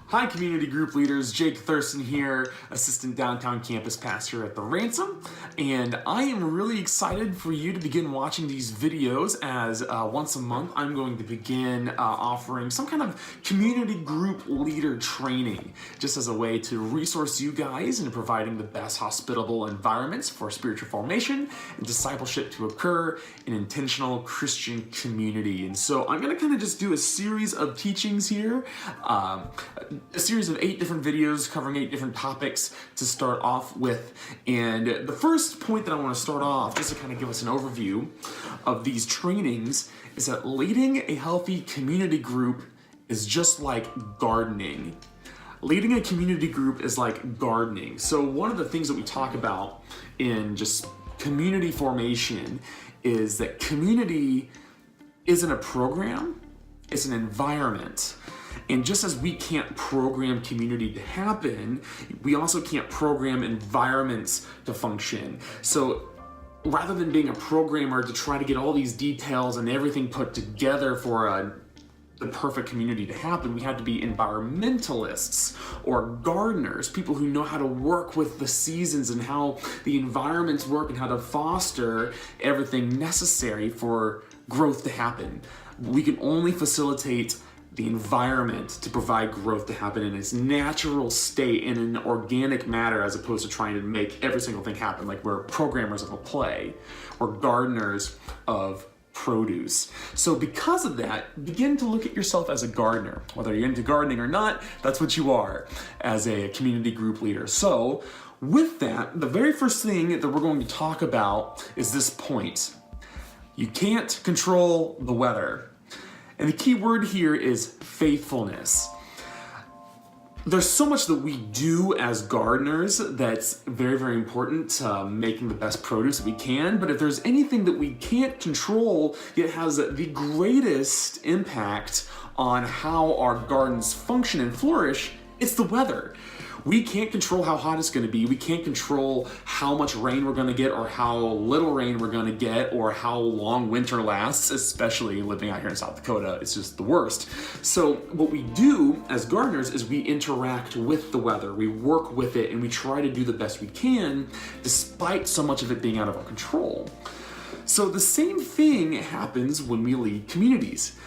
Hi, community group leaders. Jake Thurston here, Assistant Downtown Campus Pastor at The Ransom, and I am really excited for you to begin watching these videos as once a month I'm going to begin offering some kind of community group leader training, just as a way to resource you guys in providing the best hospitable environments for spiritual formation and discipleship to occur in intentional Christian community. And so I'm going to kind of just do a series of teachings here, a series of 8 different videos covering 8 different topics to start off with. And the first point that I want to start off, just to kind of give us an overview of these trainings, is that leading a healthy community group is just like gardening. Leading a community group is like gardening. So one of the things that we talk about in just community formation is that community isn't a program, it's an environment. And just as we can't program community to happen, we also can't program environments to function. So rather than being a programmer to try to get all these details and everything put together for the perfect community to happen, we had to be environmentalists or gardeners, people who know how to work with the seasons and how the environments work and how to foster everything necessary for growth to happen. We can only facilitate the environment to provide growth to happen in its natural state in an organic matter, as opposed to trying to make every single thing happen. Like we're programmers of a play, we're gardeners of produce. So because of that, begin to look at yourself as a gardener. Whether you're into gardening or not, that's what you are as a community group leader. So with that, the very first thing that we're going to talk about is this point. You can't control the weather. And the key word here is faithfulness. There's so much that we do as gardeners that's very, very important to making the best produce that we can. But if there's anything that we can't control, yet has the greatest impact on how our gardens function and flourish, it's the weather. We can't control how hot it's going to be. We can't control how much rain we're going to get or how little rain we're going to get or how long winter lasts, especially living out here in South Dakota. It's just the worst. So what we do as gardeners is we interact with the weather. We work with it and we try to do the best we can despite so much of it being out of our control. So the same thing happens when we lead communities.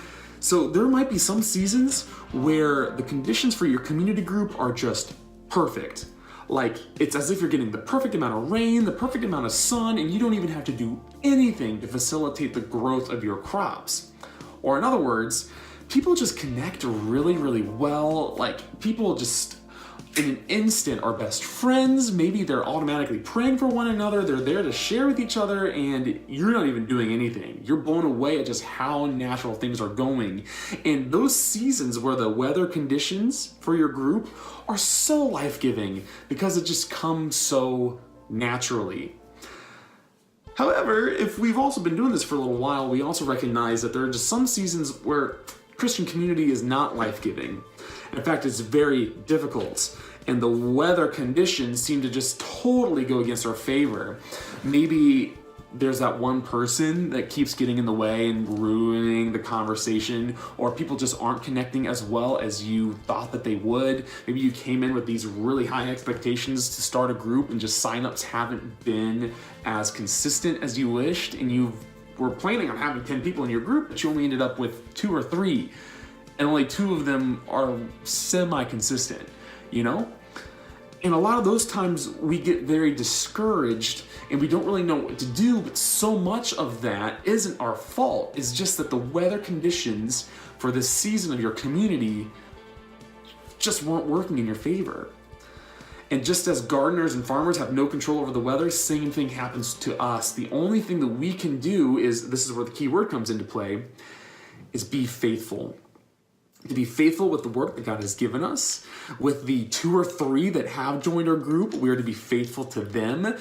So there might be some seasons where the conditions for your community group are just perfect. Like it's as if you're getting the perfect amount of rain, the perfect amount of sun, and you don't even have to do anything to facilitate the growth of your crops. Or in other words, people just connect really, really well. Like people just in an instant are best friends. Maybe they're automatically praying for one another. They're there to share with each other and you're not even doing anything. You're blown away at just how natural things are going. And those seasons where the weather conditions for your group are so life-giving because it just comes so naturally. However, if we've also been doing this for a little while, we also recognize that there are just some seasons where Christian community is not life-giving. In fact, it's very difficult, and the weather conditions seem to just totally go against our favor. Maybe there's that one person that keeps getting in the way and ruining the conversation, or people just aren't connecting as well as you thought that they would. Maybe you came in with these really high expectations to start a group and just signups haven't been as consistent as you wished, and you were planning on having 10 people in your group, but you only ended up with 2 or 3. And only 2 of them are semi-consistent, you know? And a lot of those times we get very discouraged and we don't really know what to do, but so much of that isn't our fault. It's just that the weather conditions for this season of your community just weren't working in your favor. And just as gardeners and farmers have no control over the weather, same thing happens to us. The only thing that we can do is, this is where the key word comes into play, is be faithful. To be faithful with the work that God has given us. With the 2 or 3 that have joined our group, we are to be faithful to them.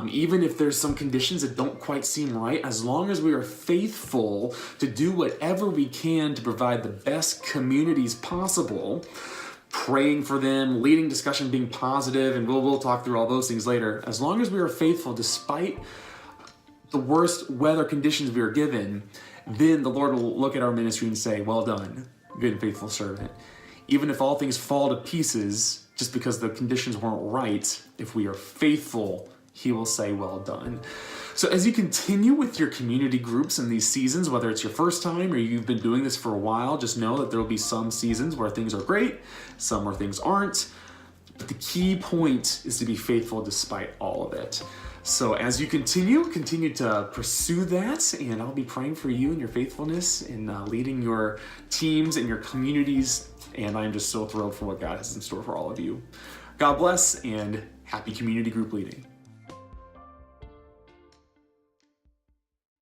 Even if there's some conditions that don't quite seem right, as long as we are faithful to do whatever we can to provide the best communities possible, praying for them, leading discussion, being positive, and we'll talk through all those things later. As long as we are faithful despite the worst weather conditions we are given, then the Lord will look at our ministry and say, well done, good and faithful servant. even if all things fall to pieces, just because the conditions weren't right, if we are faithful, he will say, well done. So as you continue with your community groups in these seasons, whether it's your first time or you've been doing this for a while, just know that there will be some seasons where things are great, some where things aren't. But the key point is to be faithful despite all of it. So as you continue to pursue that, and I'll be praying for you and your faithfulness in leading your teams and your communities. And I'm just so thrilled for what God has in store for all of you. God bless, and happy community group leading.